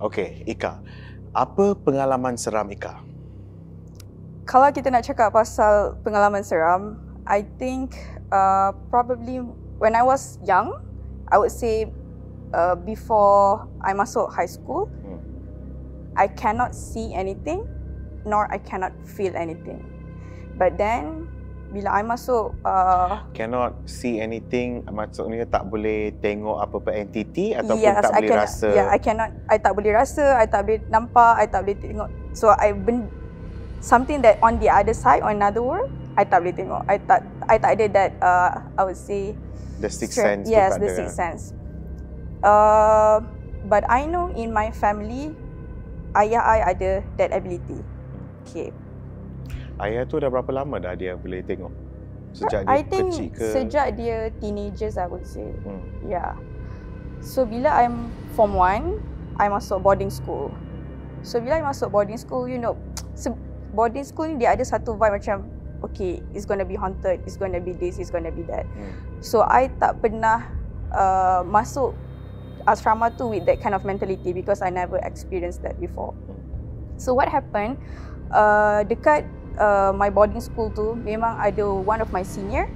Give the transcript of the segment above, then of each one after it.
Okey, Ika. Apa pengalaman seram Ika? Kalau kita nak cakap pasal pengalaman seram, I think probably when I was young, I would say before I masuk high school, I cannot see anything, nor I cannot feel anything. But then, bila I masuk Cannot see anything, maksudnya tak boleh tengok apa-apa entiti ataupun yes, tak boleh rasa? Yeah, I tak boleh rasa, I tak boleh nampak, I tak boleh tengok. So something that on the other side, on another world, I tak boleh tengok. I tak ada that I would say The sixth sense. Yes, the sixth sense. But I know in my family, ayah I ada that ability. Okay. Ayah tu dah berapa lama dah dia boleh tengok? Sejak dia I think kecil ke? sejak dia teenagers, I would say. Yeah. So bila I'm form 1, I masuk boarding school. So bila I masuk boarding school, you know, boarding school ni dia ada satu vibe macam, okay, it's gonna be haunted, it's gonna be this, it's gonna be that. So I tak pernah masuk asrama tu with that kind of mentality because I never experienced that before. So what happened, dekat my boarding school tu, memang ada one of my senior,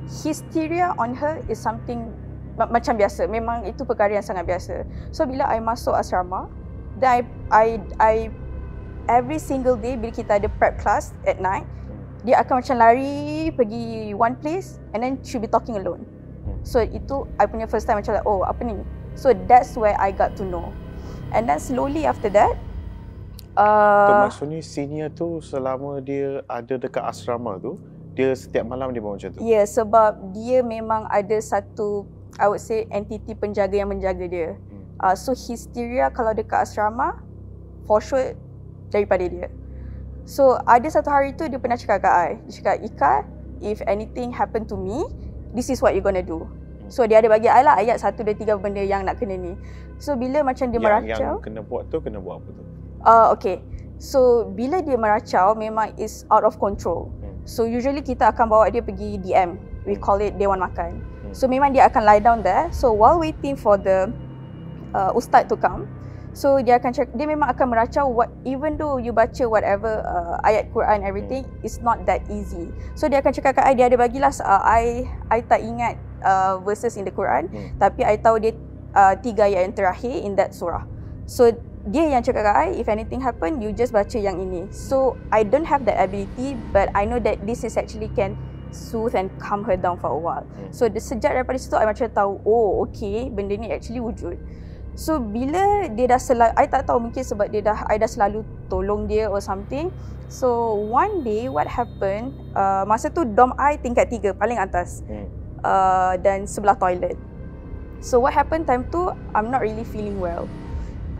hysteria on her is something macam biasa. Memang itu perkara yang sangat biasa. So bila I masuk asrama, then I every single day bila kita ada prep class at night, dia akan macam lari pergi one place and then she'll be talking alone. So itu I punya first time macam like, oh apa ni? So that's where I got to know. And then slowly after that, maksudnya senior tu selama dia ada dekat asrama tu, dia setiap malam dia buat macam tu? Ya, sebab dia memang ada satu, I would say, entity penjaga yang menjaga dia. So hysteria kalau dekat asrama, for sure daripada dia. So ada satu hari tu dia pernah cakap kat I, dia cakap, Ika, if anything happen to me, this is what you gonna do. So dia ada bagi I lah ayat 1, 2, 3 benda yang nak kena ni. So bila macam dia meracau, yang kena buat tu, kena buat apa tu? Okay. So bila dia meracau memang is out of control. So usually kita akan bawa dia pergi DM. We call it Dewan Makan. So memang dia akan lie down there. So while waiting for the ustaz to come, so dia akan dia memang akan meracau even though you baca whatever ayat Quran everything, it's not that easy. So dia akan cakap kat I, dia ada bagilah I tak ingat verses in the Quran, tapi I tahu dia 3 ayat yang terakhir in that surah. So dia yang cakap kat I, if anything happen, you just baca yang ini. So I don't have that ability, but I know that this is actually can soothe and calm her down for a while. So sejak daripada situ I macam tahu, oh okay, benda ni actually wujud. So bila dia dah I tak tahu, mungkin sebab I dah selalu tolong dia or something. So one day what happened, masa tu dorm I tingkat 3 paling atas, dan sebelah toilet. So what happened time tu, I'm not really feeling well.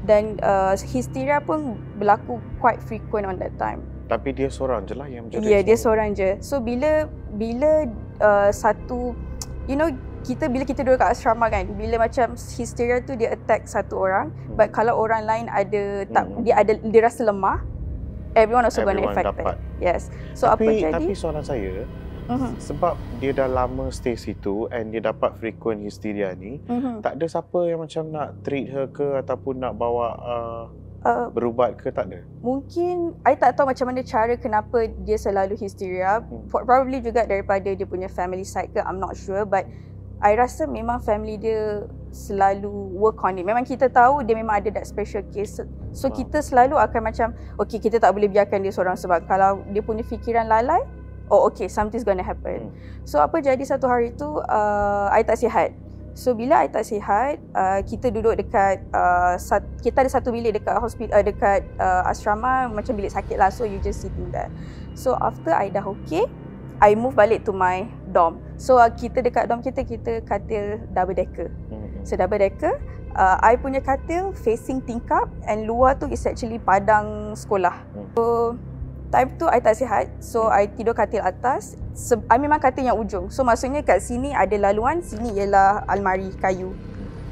Dan hysteria pun berlaku quite frequent on that time. Tapi dia seorang je lah yang macam tu? Ya, dia seorang je. So bila satu, you know, bila kita duduk kat asrama kan, bila macam hysteria tu dia attack satu orang, but kalau orang lain dia rasa lemah, everyone also gonna affected. Yes. So tapi apa jadi? Tapi soalan saya, sebab dia dah lama stay situ and dia dapat frequent hysteria ni, tak ada siapa yang macam nak treat her ke ataupun nak bawa berubat ke, tak ada? Mungkin I tak tahu macam mana cara kenapa dia selalu hysteria. Probably juga daripada dia punya family side ke, I'm not sure, but I rasa memang family dia selalu work on it. Memang kita tahu dia memang ada that special case. So kita selalu akan macam, okay, kita tak boleh biarkan dia seorang, sebab kalau dia punya fikiran lalai, oh okay, something's gonna happen. So apa jadi satu hari tu, I tak sihat. So bila I tak sihat, kita duduk dekat kita ada satu bilik dekat hospital, dekat asrama, macam bilik sakit lah. So you just sitting there. So after I dah okay, I move balik to my dorm. So kita dekat dorm kita katil double decker. So double decker, I punya katil facing tingkap and luar tu is actually padang sekolah. So time tu I tak sihat, so I tidur katil atas. I memang katil yang ujung. So maksudnya kat sini ada laluan, sini ialah almari kayu.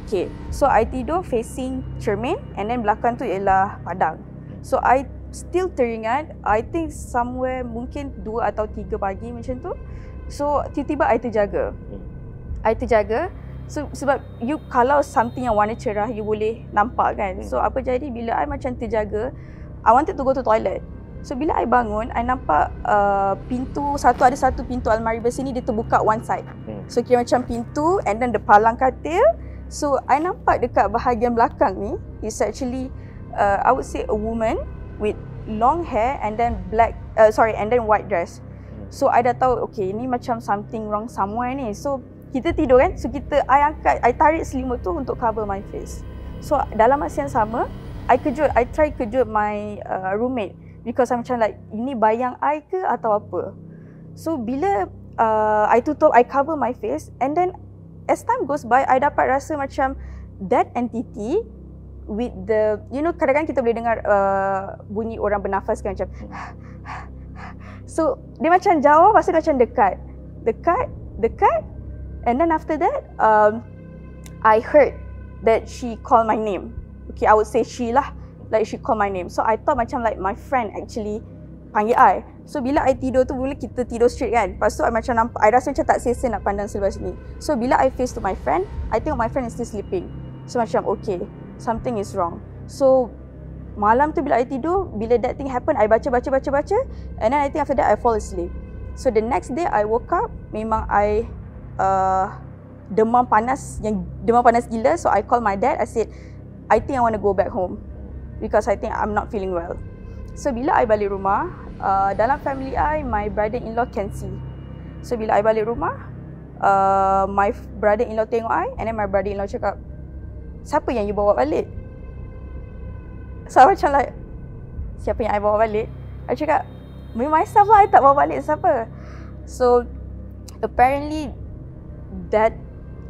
Okay, so I tidur facing cermin and then belakang tu ialah padang. So I still teringat, I think somewhere mungkin 2 atau 3 pagi macam tu. So tiba-tiba I terjaga. So sebab you kalau something yang warna cerah you boleh nampak kan. So apa jadi bila I macam terjaga, I wanted to go to toilet. So bila I bangun, I nampak pintu ada satu pintu almari besi ni dia terbuka one side. So kira macam pintu and then the palang katil. So I nampak dekat bahagian belakang ni is actually I would say a woman with long hair and then white dress. So I dah tahu okay ni macam something wrong somewhere ni. So kita tidur kan, so I tarik selimut tu untuk cover my face. So dalam masa yang sama, I try kejut my roommate because I macam like, ini bayang I ke atau apa. So bila I cover my face and then as time goes by, I dapat rasa macam that entity with the, you know kadang-kadang kita boleh dengar bunyi orang bernafas kan macam so dia macam jauh, lepas tu macam dekat. And then after that, I heard that she called my name. Okay, I would say she lah. Like she called my name. So I thought macam like my friend actually panggil I. So bila I tidur tu, mula kita tidur straight kan. Lepas tu I macam nampak, I rasa macam tak selesa nak pandang sebelah sini. So bila I face to my friend, I tengok my friend is still sleeping. So macam okay, something is wrong. So malam tu bila I tidur, bila that thing happen, I baca. And then I think after that I fall asleep. So the next day I woke up, memang I demam panas gila. So I call my dad, I said I think I want to go back home because I think I'm not feeling well. So bila I balik rumah, dalam family I, my brother-in-law can see. So bila I balik rumah, my brother-in-law tengok I and then my brother-in-law cakap, siapa yang you bawa balik? So I macam like, siapa yang I bawa balik? I cakap, me myself lah, I tak bawa balik siapa. So apparently that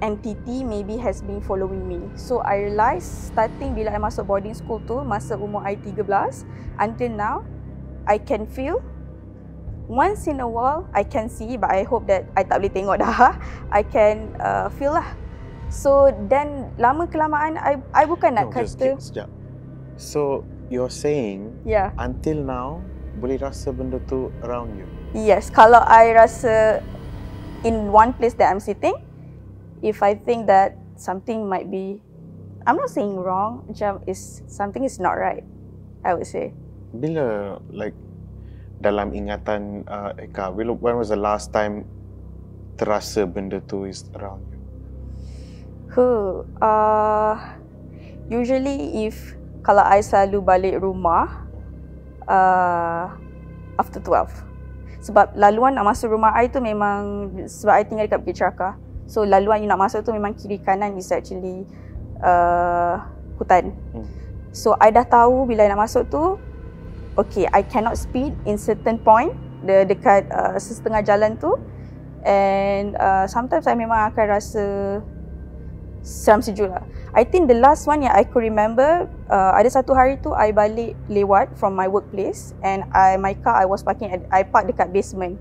entity maybe has been following me. So I realised starting bila I masuk boarding school tu, masa umur I 13 until now, I can feel. Once in a while I can see, but I hope that I tak boleh tengok dah. I can feel lah. So then lama kelamaan I bukan nak kata. Sekejap. So you're saying until now boleh rasa benda tu around you? Yes, kalau I rasa in one place that I'm sitting, if I think that something might be, I'm not saying wrong, macam something is not right, I would say. Bila like dalam ingatan Eka, when was the last time terasa benda tu is around you? Usually kalau I selalu balik rumah after 12. Sebab laluan nak masuk rumah I tu memang, sebab I tinggal dekat Bukit Cerakah. So laluan you nak masuk tu memang kiri kanan is actually hutan. So I dah tahu bila I nak masuk tu, okay, I cannot speed in certain point dekat setengah jalan tu. And sometimes I memang akan rasa seram sejuk lah. I think the last one yang I could remember, ada satu hari tu I balik lewat from my workplace and my car I was parking I park dekat basement.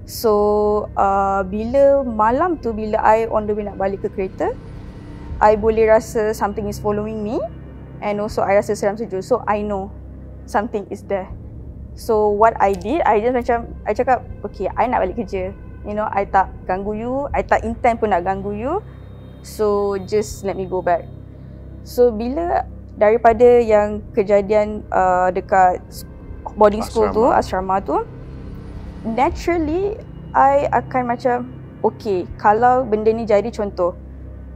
So bila malam tu, bila I on the way nak balik ke kereta, I boleh rasa something is following me and also I rasa seram sejuk. So I know something is there. So what I did, I just macam, I cakap, okay, I nak balik kerja. You know, I tak ganggu you, I tak intend pun nak ganggu you. So just let me go back. So bila daripada yang kejadian dekat boarding school tu, asrama tu, naturally I akan macam, okay, kalau benda ni jadi, contoh,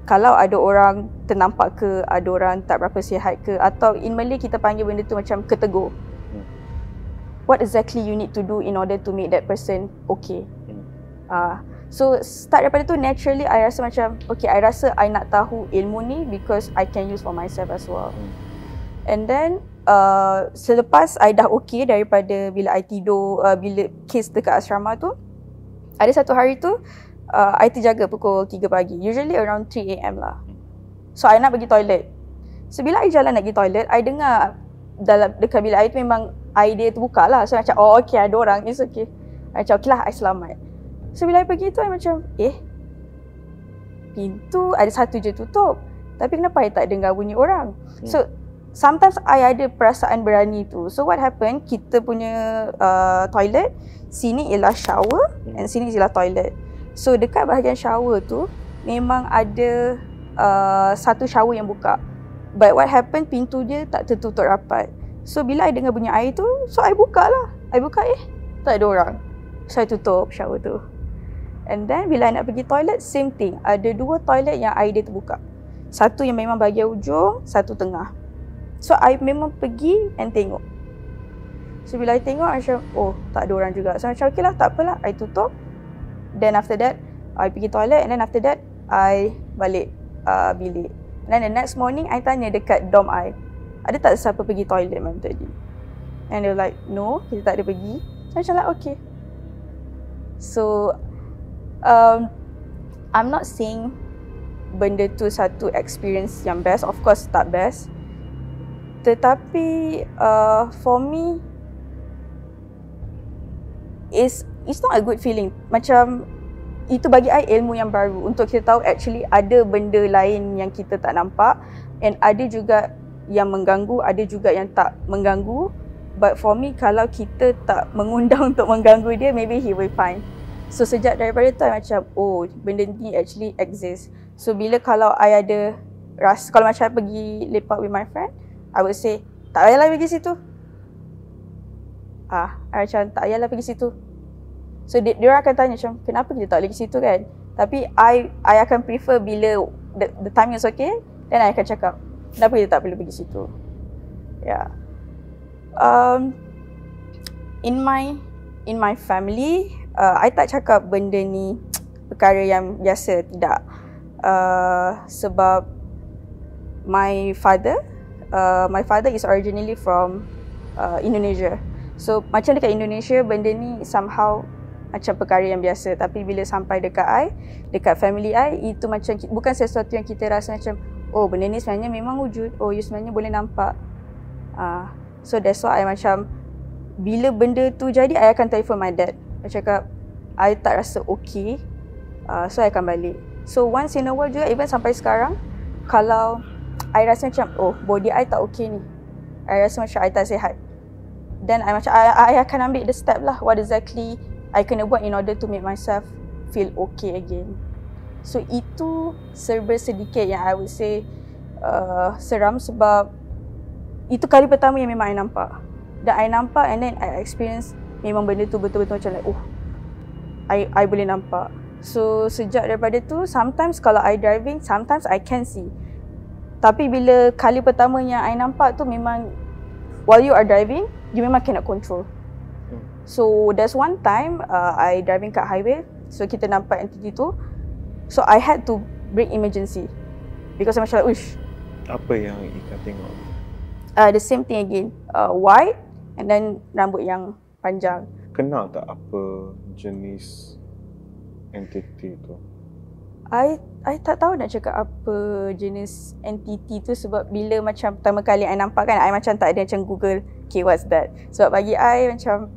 kalau ada orang ternampak ke, ada orang tak berapa sihat ke, atau in Malay kita panggil benda tu macam ketegur. What exactly you need to do in order to make that person okay? So start daripada tu, naturally I rasa macam, okay, I rasa I nak tahu ilmu ni because I can use for myself as well. And then selepas I dah okay daripada bila I tidur, bila kes dekat asrama tu, ada satu hari tu I terjaga pukul 3 pagi, usually around 3 AM lah. So I nak pergi toilet. So bila I jalan nak pergi toilet, I dengar dalam dekat bilik I tu memang air dia terbuka lah. So macam, oh okay, ada orang, it's okay. I macam, okay lah, I selamat. So bila I pergi tu, I macam, pintu ada satu je tutup, tapi kenapa I tak dengar bunyi orang? So sometimes I ada perasaan berani tu. So what happened, kita punya toilet, sini ialah shower and sini ialah toilet. So dekat bahagian shower tu, memang ada satu shower yang buka. But what happened, pintu dia tak tertutup rapat. So bila I dengar bunyi air tu, so I buka lah. I buka tak ada orang. So I tutup shower tu. And then bila I nak pergi toilet, same thing. Ada 2 toilet yang air dia terbuka. Satu yang memang bahagian ujung, satu tengah. So I memang pergi and tengok. So bila I tengok macam, oh tak ada orang juga. So macam okay lah, tak apalah, I tutup. Then after that, I pergi toilet. And then after that, I balik bilik. And then the next morning, I tanya dekat dorm I, ada tak siapa pergi toilet malam tadi? And they're like, no, kita tak ada pergi. So macam like, okay. So I'm not saying benda tu satu experience yang best. Of course tak best. Tetapi for me, it's not a good feeling. Macam itu bagi I ilmu yang baru untuk kita tahu actually ada benda lain yang kita tak nampak, and ada juga yang mengganggu, ada juga yang tak mengganggu. But for me, kalau kita tak mengundang untuk mengganggu dia, maybe he will fine. So sejak daripada tu I macam, oh benda ni actually exist. So bila kalau I ada rasa, kalau macam I pergi lepak with my friend, I would say, tak payahlah pergi situ. I macam tak payahlah pergi situ. So dia orang akan tanya macam, kenapa kita tak boleh pergi situ kan? Tapi I akan prefer bila the time is okay, then I akan cakap, kenapa kita tak boleh pergi situ. Yeah. In my family, I tak cakap benda ni perkara yang biasa, tidak. Sebab my father is originally from Indonesia. So macam dekat Indonesia, benda ni somehow macam perkara yang biasa. Tapi bila sampai dekat I, dekat family I, itu macam bukan sesuatu yang kita rasa macam, oh benda ni sebenarnya memang wujud, oh you sebenarnya boleh nampak. So that's why I macam, bila benda tu jadi, I akan telefon my dad. I cakap, I tak rasa okay, so I akan balik. So once in a while juga, even sampai sekarang, kalau I rasa macam, oh body I tak okay ni, I rasa macam I tak sihat, then I macam, I akan ambil the step lah, what exactly I kena buat in order to make myself feel okay again. So itu serba sedikit yang I would say seram, sebab itu kali pertama yang memang I nampak. Dan I nampak and then I experience memang benda tu betul-betul macam like, oh I boleh nampak. So sejak daripada tu, sometimes kalau I driving, sometimes I can see. Tapi bila kali pertama yang I nampak tu, memang while you are driving, you memang cannot control. So there's one time I driving kat highway, so kita nampak entity tu. So I had to brake emergency because I macam like, uish. Apa yang Ika tengok? The same thing again, white and then rambut yang panjang. Kenal tak apa jenis entiti tu? I tak tahu nak cakap apa jenis entiti tu, sebab bila macam pertama kali I nampak kan, I macam tak ada macam Google, okay what's that. Sebab bagi I macam,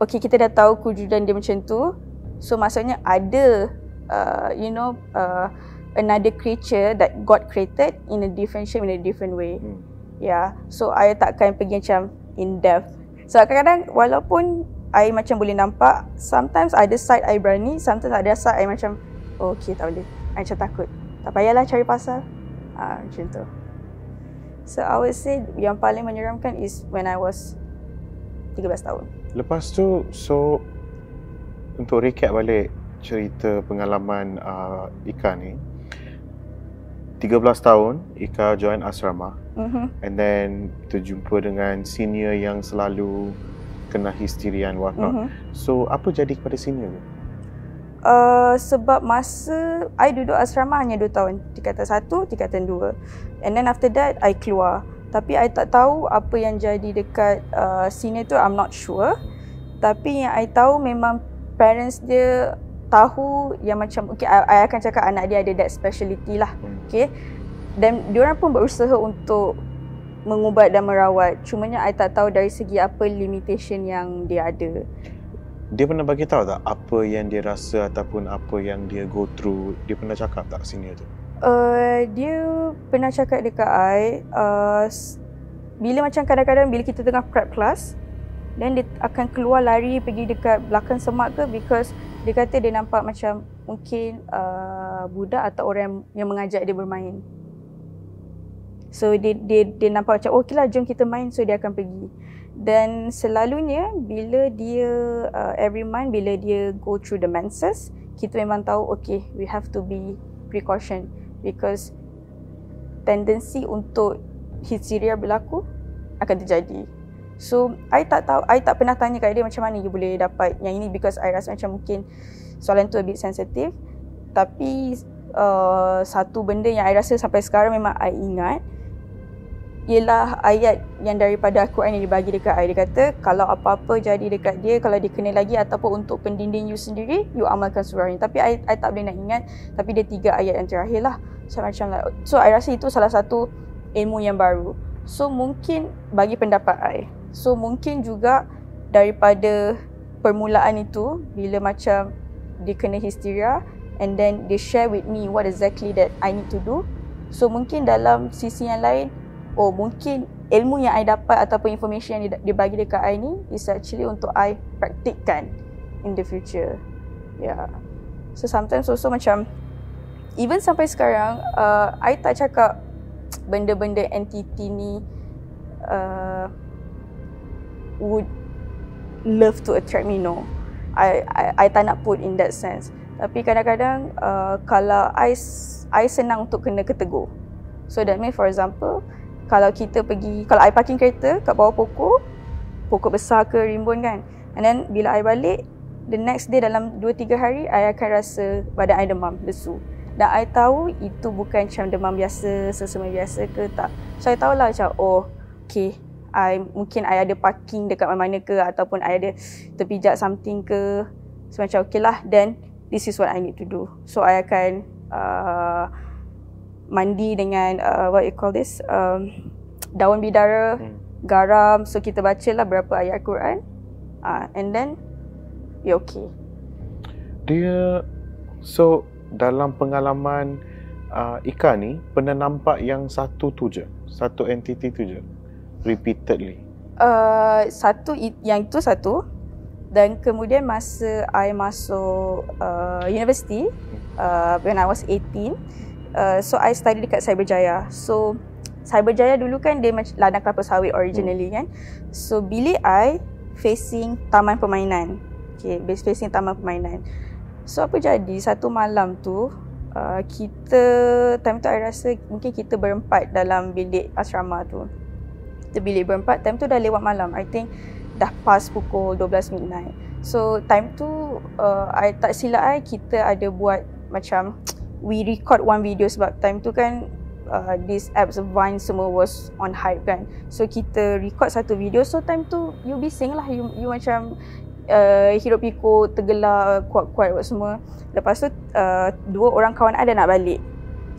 okay kita dah tahu kewujudan dia macam tu, so maksudnya ada another creature that God created in a different shape, in a different way. Yeah, so I takkan pergi macam in depth. So kadang-kadang walaupun I macam boleh nampak, sometimes ada side I berani, sometimes ada side I macam, oh, okay tak boleh, I macam takut, tak payahlah cari pasal. Macam tu. So I would say yang paling menyeramkan is when I was 13 tahun. Lepas tu, so untuk recap balik cerita pengalaman Ika ni, 13 tahun Ika join asrama, and then terjumpa dengan senior yang selalu kena histeria and whatnot. So apa jadi kepada senior tu? Sebab masa I duduk asrama hanya 2 tahun, tingkatan 1, tingkatan 2, and then after that I keluar. Tapi I tak tahu apa yang jadi dekat senior tu, I'm not sure. Tapi yang I tahu memang parents dia tahu yang macam, okay, I akan cakap anak dia ada that speciality lah, okay. Dan diorang pun berusaha untuk mengubat dan merawat. Cumanya I tak tahu dari segi apa limitation yang dia ada. Dia pernah bagi tahu tak apa yang dia rasa ataupun apa yang dia go through? Dia pernah cakap tak senior tu? Dia pernah cakap dekat I, bila macam kadang-kadang bila kita tengah prep class, then dia akan keluar lari pergi dekat belakang semak ke, because dia kata dia nampak macam mungkin budak atau orang yang mengajak dia bermain. So dia nampak macam okay lah, jom kita main, so dia akan pergi. Dan selalunya bila dia every month bila dia go through the menses, kita memang tahu okay, we have to be precaution because tendensi untuk histeria berlaku akan terjadi. So I tak pernah tanya kat dia macam mana you boleh dapat yang ini, because I rasa macam mungkin soalan tu a bit sensitive. Tapi satu benda yang I rasa sampai sekarang memang I ingat ialah ayat yang daripada Al-Quran yang dibagi dekat I. Dia kata kalau apa-apa jadi dekat dia, kalau dia kena lagi ataupun untuk pendinding you sendiri, you amalkan surah ni. Tapi I tak boleh nak ingat, tapi dia 3 ayat yang terakhir lah. So macam like, so I rasa itu salah satu ilmu yang baru. So mungkin bagi pendapat I, so mungkin juga daripada permulaan itu, bila macam dia kena histeria and then they share with me what exactly that I need to do. So mungkin dalam sisi yang lain, oh mungkin ilmu yang I dapat ataupun information yang dia bagi dekat I ni is actually untuk I praktikkan in the future. Yeah. So sometimes also macam even sampai sekarang I tak cakap benda-benda entity ni would love to attract me, no. I tak nak put in that sense. Tapi kadang-kadang kalau I senang untuk kena ketegur. So that means for example, kalau kita pergi, kalau I parking kereta kat bawah pokok besar ke rimbun kan, and then bila I balik, the next day dalam 2-3 hari I akan rasa badan I demam, lesu. Dan I tahu itu bukan macam demam biasa, sesama biasa ke tak. So I tahulah macam oh okay, mungkin I ada parking dekat mana-mana ke, ataupun I ada terpijak something ke. So macam okay lah, then this is what I need to do. So I akan mandi dengan what you call this, daun bidara, garam. So kita bacalah berapa ayat Quran, and then we okay. Dia, so dalam pengalaman Ika ni pernah nampak yang satu entity tu je repeatedly? Yang itu satu. Dan kemudian masa I masuk university, when I was 18, so I study dekat Cyberjaya. So Cyberjaya dulu kan dia macam ladang kelapa sawit originally kan. So bilik I facing taman permainan. Okay, facing taman permainan. So apa jadi, satu malam tu kita, time tu I rasa mungkin kita berempat dalam bilik asrama tu. Kita bilik berempat, time tu dah lewat malam. I think dah past pukul 12 midnight. So time tu I tak silap I, kita ada buat macam we record one video, sebab time tu kan this apps Vine semua was on hype kan. So kita record satu video. So time tu you bising lah, you macam hirup pikuk, tergelak, kuat-kuat semua. Lepas tu 2 orang kawan I dah nak balik.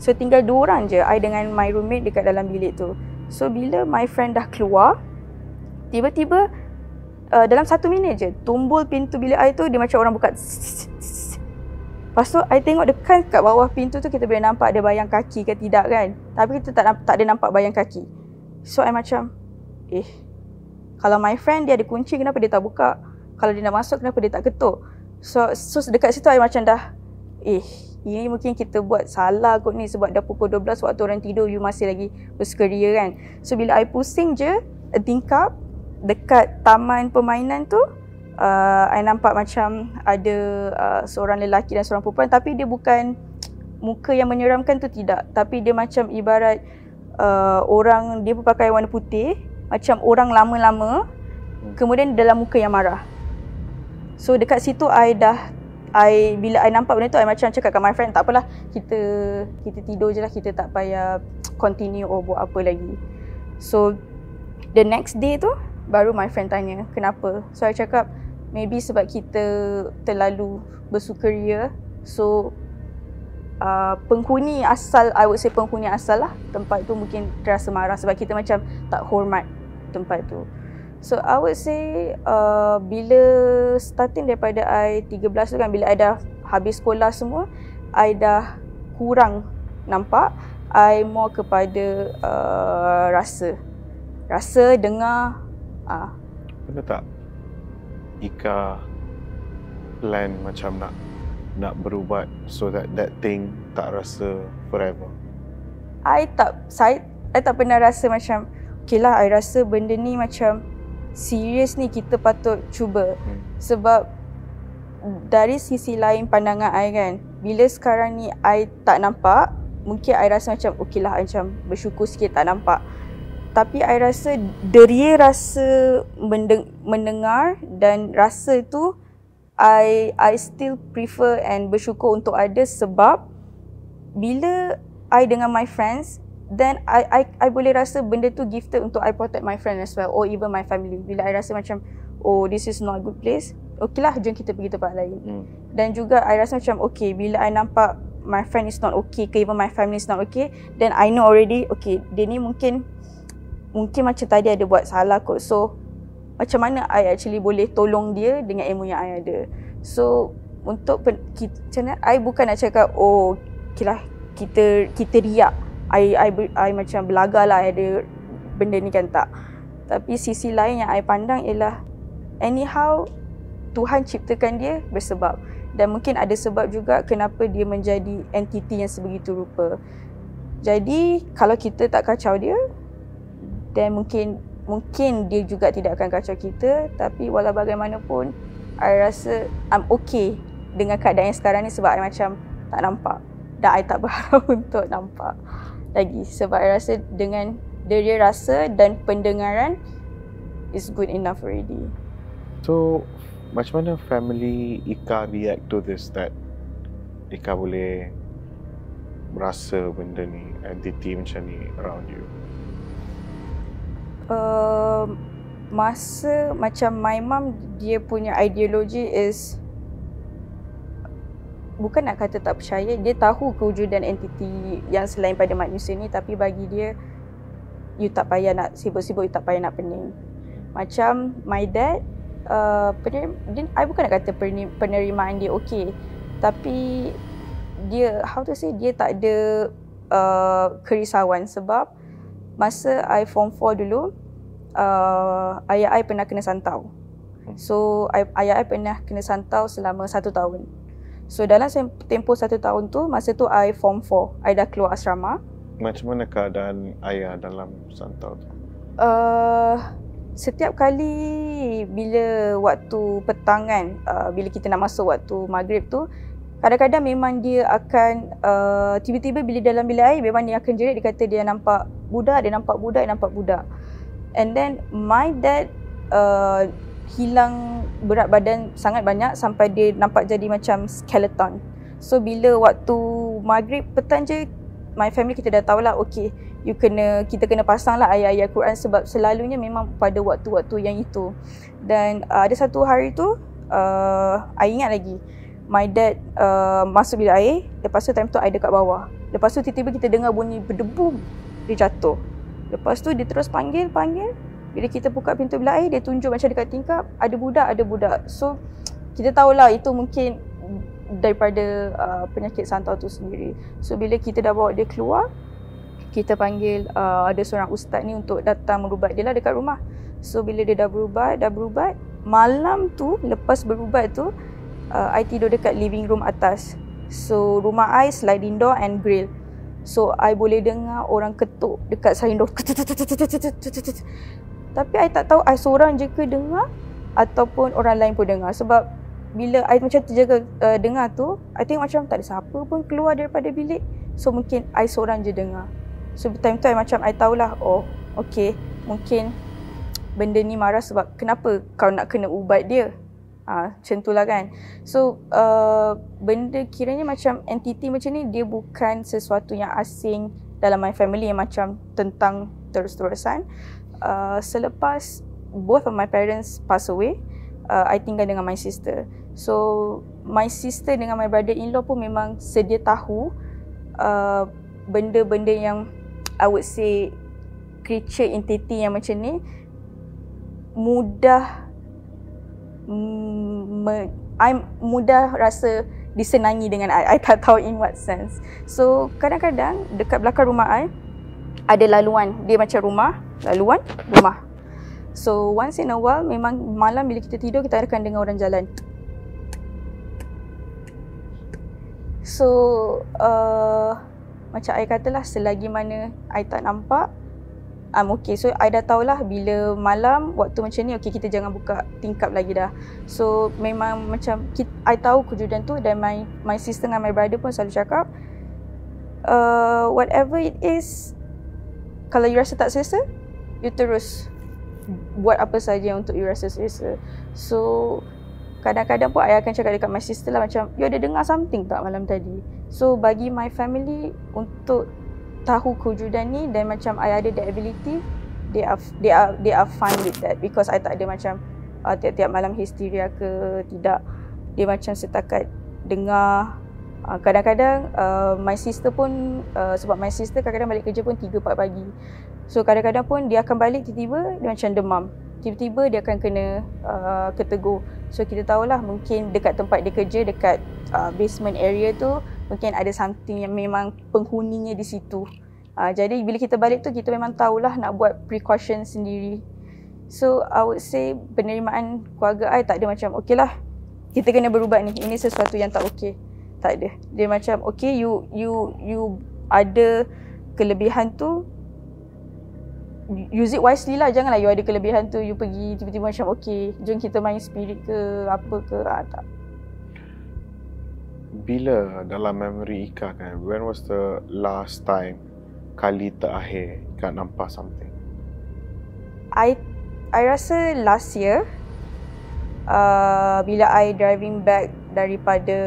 So tinggal 2 orang je, I dengan my roommate dekat dalam bilik tu. So bila my friend dah keluar, tiba-tiba dalam 1 minit je tumbul pintu bilik I tu, dia macam orang buka. Lepas tu I tengok dekat kat bawah pintu tu, kita boleh nampak ada bayang kaki ke tidak kan. Tapi kita tak ada nampak bayang kaki. So I macam kalau my friend dia ada kunci, kenapa dia tak buka? Kalau dia nak masuk, kenapa dia tak ketuk? So dekat situ I macam dah ini mungkin kita buat salah kot ni, sebab dah pukul 12 waktu orang tidur, you masih lagi bersekeria kan. So bila I pusing je tingkap dekat taman permainan tu, I nampak macam ada seorang lelaki dan seorang perempuan. Tapi dia bukan muka yang menyeramkan tu, tidak. Tapi dia macam ibarat orang, dia berpakai warna putih, macam orang lama-lama, kemudian dalam muka yang marah. So dekat situ bila I nampak benda tu, I macam cakap kat my friend, tak apalah, kita tidur je lah, kita tak payah continue buat apa lagi. So the next day tu baru my friend tanya kenapa. So I cakap maybe sebab kita terlalu bersukaria. So penghuni asal, I would say penghuni asal lah tempat tu mungkin terasa marah sebab kita macam tak hormat tempat tu. So I would say bila starting daripada I 13 tu kan, bila I dah habis sekolah semua, I dah kurang nampak. I more kepada rasa, dengar. Pernah tak Ika plan macam nak nak berubat so that thing tak rasa forever? I tak pernah rasa macam okay lah, I rasa benda ni macam serius ni, kita patut cuba. Sebab dari sisi lain pandangan I kan, bila sekarang ni I tak nampak, mungkin I rasa macam okay lah, I macam bersyukur sikit tak nampak. Tapi I rasa deria rasa mendengar dan rasa tu I still prefer and bersyukur untuk ada, sebab bila I dengan my friends, then I boleh rasa benda tu gifted untuk I protect my friend as well, or even my family. Bila I rasa macam oh this is not a good place, okay lah, jom kita pergi tempat lain. Dan juga I rasa macam okay, bila I nampak my friend is not okay ke even my family is not okay, then I know already okay, dia ni mungkin macam tadi ada buat salah kot. So macam mana I actually boleh tolong dia dengan ilmu yang I ada. So untuk macam mana, I bukan nak cakap oh okay lah, kita riak, I macam belagar lah ada benda ni kan, tak. Tapi sisi lain yang I pandang ialah anyhow Tuhan ciptakan dia bersebab, dan mungkin ada sebab juga kenapa dia menjadi entiti yang sebegitu rupa. Jadi kalau kita tak kacau dia, dan mungkin dia juga tidak akan kacau kita. Tapi walau bagaimanapun I rasa I'm okay dengan keadaan yang sekarang ni, sebab I macam tak nampak, dan I tak berharap untuk nampak lagi. Sebab I rasa dengan deria rasa dan pendengaran is good enough already. So macam mana family Ika react to this, that Ika boleh merasa benda ni, entity macam ni around you? Masa macam my mum, dia punya ideologi is bukan nak kata tak percaya, dia tahu kewujudan entiti yang selain pada manusia ni, tapi bagi dia you tak payah nak sibuk-sibuk, you tak payah nak pening. Macam my dad, I bukan nak kata penerimaan dia okey, tapi dia dia tak ada kerisauan. Sebab masa I form 4 dulu, ayah I pernah kena santau. So ayah I pernah kena santau selama 1 tahun. So dalam tempoh 1 tahun tu, masa tu I form 4, I dah keluar asrama. Macam mana keadaan ayah dalam santau tu? Setiap kali bila waktu petang kan, bila kita nak masuk waktu maghrib tu, kadang-kadang memang dia akan tiba-tiba bila dalam bilik air, memang dia akan jerit, dia kata dia nampak budak, dia nampak budak. And then my dad hilang berat badan sangat banyak sampai dia nampak jadi macam skeleton. So bila waktu maghrib petang je, my family kita dah tahulah okay, kita kena pasang lah ayat-ayat Quran, sebab selalunya memang pada waktu-waktu yang itu. Dan ada satu hari tu, I ingat lagi, my dad masuk bilik air, lepas tu time tu I dekat bawah. Lepas tu tiba-tiba kita dengar bunyi berdebum, dia jatuh. Lepas tu dia terus panggil. Bila kita buka pintu bilik air, dia tunjuk macam dekat tingkap, ada budak. So kita tahulah itu mungkin daripada penyakit santau tu sendiri. So bila kita dah bawa dia keluar, kita panggil ada seorang ustaz ni untuk datang merubat dia lah dekat rumah. So bila dia dah berubat, malam tu lepas berubat tu, I tidur dekat living room atas. So rumah I sliding door and grill. So I boleh dengar orang ketuk dekat sliding door. Tapi I tak tahu I seorang je ke dengar ataupun orang lain pun dengar. Sebab bila I macam terjaga dengar tu, I tengok macam tak ada siapa pun keluar daripada bilik. So mungkin I seorang je dengar. So time tu I macam I tahulah, oh okay, mungkin benda ni marah sebab kenapa kau nak kena ubat dia. Macam tu lah kan. So benda kiranya macam entiti macam ni, dia bukan sesuatu yang asing dalam my family yang macam tentang terus-terusan. Selepas both of my parents pass away, I tinggal dengan my sister. So my sister dengan my brother-in-law pun memang sedia tahu benda-benda yang I would say creature entity yang macam ni mudah rasa disenangi dengan I tak tahu in what sense. So kadang-kadang dekat belakang rumah I ada laluan, dia macam rumah. So once in a while, memang malam bila kita tidur, kita akan dengar orang jalan. So macam I katalah, selagi mana I tak nampak, I'm okay. So I dah tahulah bila malam waktu macam ni, okay, kita jangan buka tingkap lagi dah. So memang macam I tahu kewujudan tu, dan my sister dengan my brother pun selalu cakap, whatever it is, kalau you rasa tak selesa, you terus buat apa saja untuk you rasa selesa. So kadang-kadang pun I akan cakap dekat my sister lah, macam, you ada dengar something tak malam tadi? So bagi my family untuk tahu kewujudan ni, dan macam I ada the ability, they are fine with that, because I tak ada macam tiap-tiap malam histeria ke tidak. Dia macam setakat dengar. Kadang-kadang my sister pun sebab my sister kadang-kadang balik kerja pun 3-4 pagi. So kadang-kadang pun dia akan balik tiba-tiba dia macam demam. Tiba-tiba dia akan kena ketegur. So kita tahulah mungkin dekat tempat dia kerja, dekat basement area tu, mungkin ada something yang memang penghuninya di situ. Jadi bila kita balik tu, kita memang tahulah nak buat precaution sendiri. So I would say penerimaan keluarga I tak ada macam, okay lah, kita kena berubat ni, ini sesuatu yang tak okay. Tak ada. Dia macam, okay, you ada kelebihan tu, use it wisely lah. Janganlah you ada kelebihan tu, you pergi tiba-tiba macam, okay, jom kita main spirit ke apa ke. Tak. Bila dalam memory Ika kan, when was the last time, kali terakhir Ika nampak something? I rasa last year, bila I driving back daripada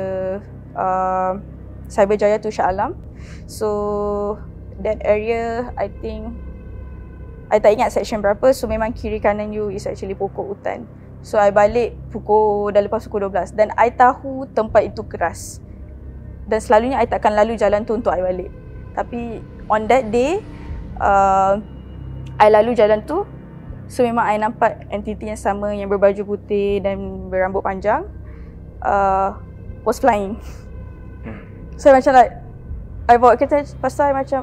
Cyberjaya to Shah Alam. So that area, I think, I tak ingat section berapa. So memang kiri kanan you is actually pokok hutan. So I balik dah lepas pukul 12, dan I tahu tempat itu keras, dan selalunya I takkan lalu jalan tu untuk I balik. Tapi on that day, I lalu jalan tu. So memang I nampak entiti yang sama, yang berbaju putih dan berambut panjang, was flying. So macam like, I bawa kereta pasal I macam,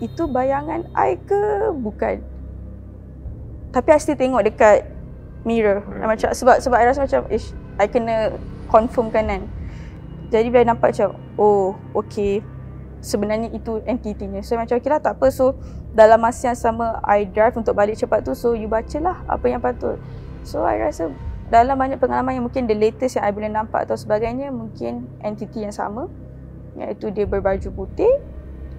itu bayangan I ke bukan? Tapi I still tengok dekat mirror. Macam sebab I rasa macam, I kena confirmkan kan. Jadi bila I nampak macam, oh okay, sebenarnya itu entitinya. So macam, okay lah, tak apa. So dalam masa yang sama I drive untuk balik cepat tu, so you bacalah apa yang patut. So I rasa dalam banyak pengalaman yang mungkin the latest yang I boleh nampak atau sebagainya, mungkin entiti yang sama, iaitu dia berbaju putih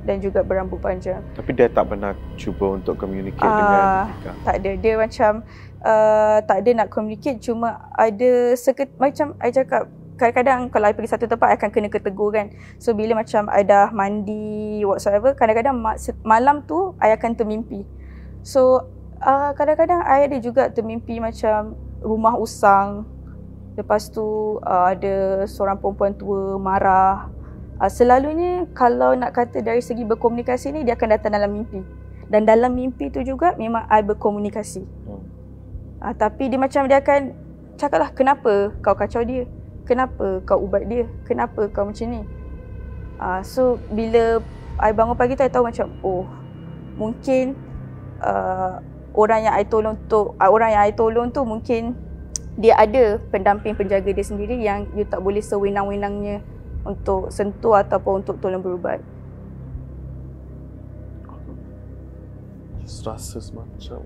dan juga berambut panjang. Tapi dia tak pernah cuba untuk communicate dengan Ika? Tak ada. Dia macam tak ada nak communicate, cuma ada macam I cakap, kadang-kadang kalau I pergi satu tempat, I akan kena ketegur kan. So bila macam I dah mandi whatsoever, kadang-kadang malam tu I akan termimpi. So kadang-kadang I ada juga termimpi macam rumah usang. Lepas tu ada seorang perempuan tua marah. Selalunya kalau nak kata dari segi berkomunikasi ni, dia akan datang dalam mimpi. Dan dalam mimpi tu juga memang I berkomunikasi. Tapi dia akan cakap lah, kenapa kau kacau dia? Kenapa kau ubat dia? Kenapa kau macam ni? So bila I bangun pagi tu, I tahu macam, oh, mungkin orang yang I tolong tu mungkin dia ada pendamping penjaga dia sendiri yang you tak boleh sewenang-wenangnya untuk sentuh ataupun untuk tolong berubat. Rasa semacam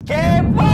Kepo!